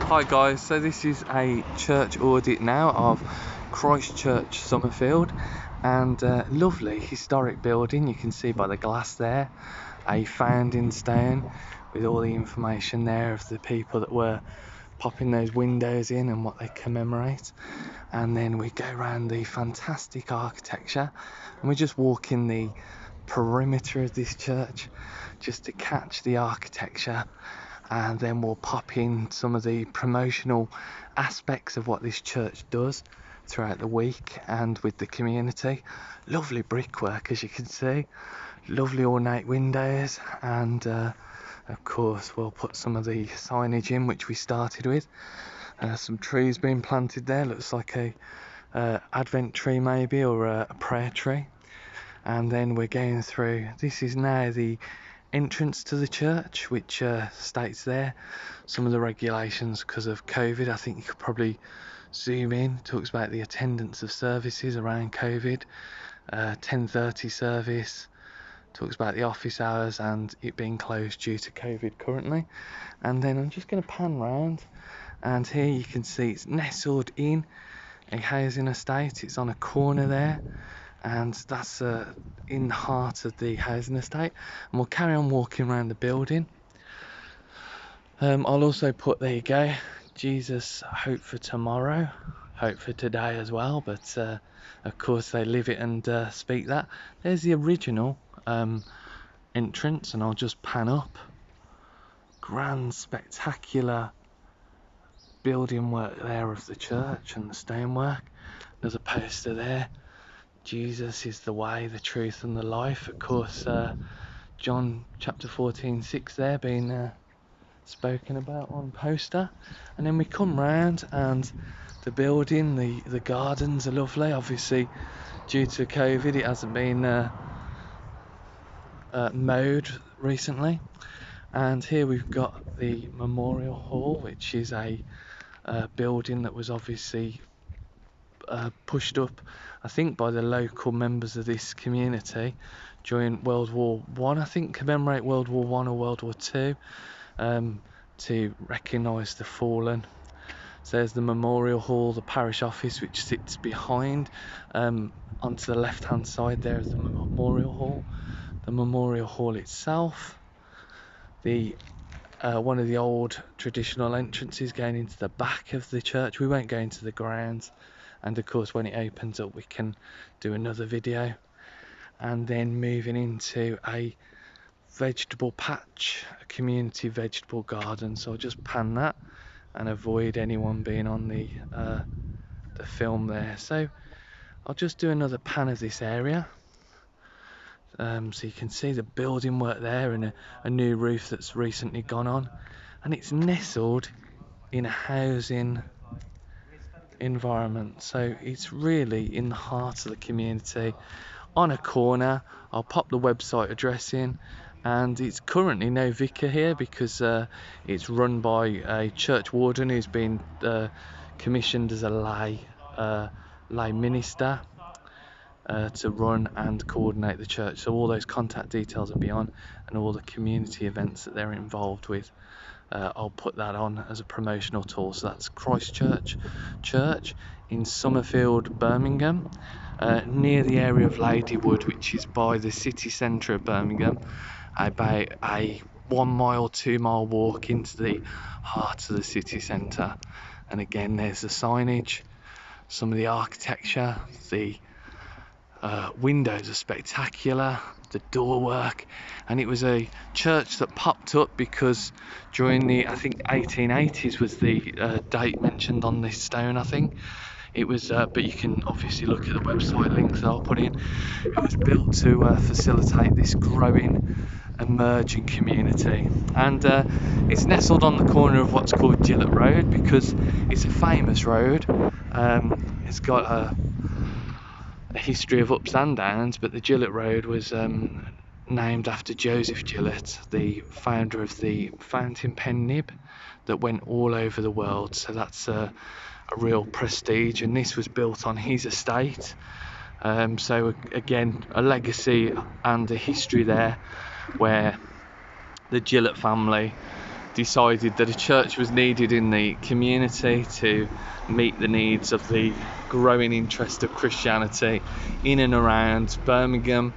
Hi guys, so this is a church audit now of Christchurch, Summerfield, and lovely historic building. You can see by the glass there, a founding stone with all the information there of the people that were popping those windows in and what they commemorate. And then we go around the fantastic architecture and we just walk in the perimeter of this church just to catch the architecture, and then we'll pop in some of the promotional aspects of what this church does throughout the week and with the community. Lovely brickwork, as you can see, lovely ornate windows, and of course we'll put some of the signage in which we started with. Some trees being planted there, looks like a advent tree maybe, or a prayer tree. And then we're going through, this is now the entrance to the church, which states there some of the regulations because of COVID. I think you could probably zoom in. Talks about the attendance of services around COVID, 10:30 service, talks about the office hours and it being closed due to COVID currently. And then I'm just going to pan round, and here you can see it's nestled in a housing estate. It's on a corner there, and that's in the heart of the housing estate. And we'll carry on walking around the building. I'll also put, there you go, Jesus, hope for tomorrow, hope for today as well, but of course they live it and speak that. There's the original entrance, and I'll just pan up. Grand, spectacular building work there of the church and the stonework. There's a poster there, Jesus is the way, the truth and the life. Of course, John chapter 14:6 there being spoken about on poster. And then we come round, and the building, the gardens are lovely. Obviously, due to COVID, it hasn't been mowed recently. And here we've got the Memorial Hall, which is a building that was obviously pushed up, I think, by the local members of this community during World War One. I think commemorate World War One or World War Two, to recognise the fallen. So there's the Memorial Hall, the parish office, which sits behind, onto the left hand side there is the Memorial Hall. The Memorial Hall itself, the one of the old traditional entrances going into the back of the church. We won't go into the grounds, and of course when it opens up we can do another video. And then moving into a vegetable patch, a community vegetable garden. So I'll just pan that and avoid anyone being on the film there. So I'll just do another pan of this area. So you can see the building work there, and a new roof that's recently gone on, and it's nestled in a housing environment, so it's really in the heart of the community on a corner. I'll pop the website address in, and it's currently no vicar here because it's run by a church warden who's been commissioned as a lay minister to run and coordinate the church. So all those contact details will be on, and all the community events that they're involved with, I'll put that on as a promotional tool. So that's Christchurch Church in Summerfield, Birmingham, near the area of Ladywood, which is by the city centre of Birmingham, about a 1 mile, 2 mile walk into the heart of the city centre. And again, there's the signage, some of the architecture, the windows are spectacular, the doorwork. And it was a church that popped up because during the, I think 1880s was the date mentioned on this stone, I think it was, but you can obviously look at the website links that I'll put in. It was built to facilitate this growing, emerging community, and it's nestled on the corner of what's called Gillett Road because it's a famous road. It's got a history of ups and downs, but the Gillett Road was named after Joseph Gillett, the founder of the fountain pen nib that went all over the world. So that's a real prestige, and this was built on his estate. So again, a legacy and a history there where the Gillett family decided that a church was needed in the community to meet the needs of the growing interest of Christianity in and around Birmingham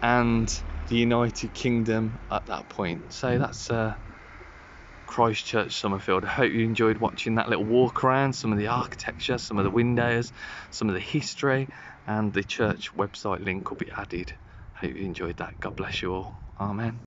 and the United Kingdom at that point. So that's Christchurch, Summerfield. I hope you enjoyed watching that little walk around, some of the architecture, some of the windows, some of the history, and the church website link will be added. Hope you enjoyed that. God bless you all. Amen.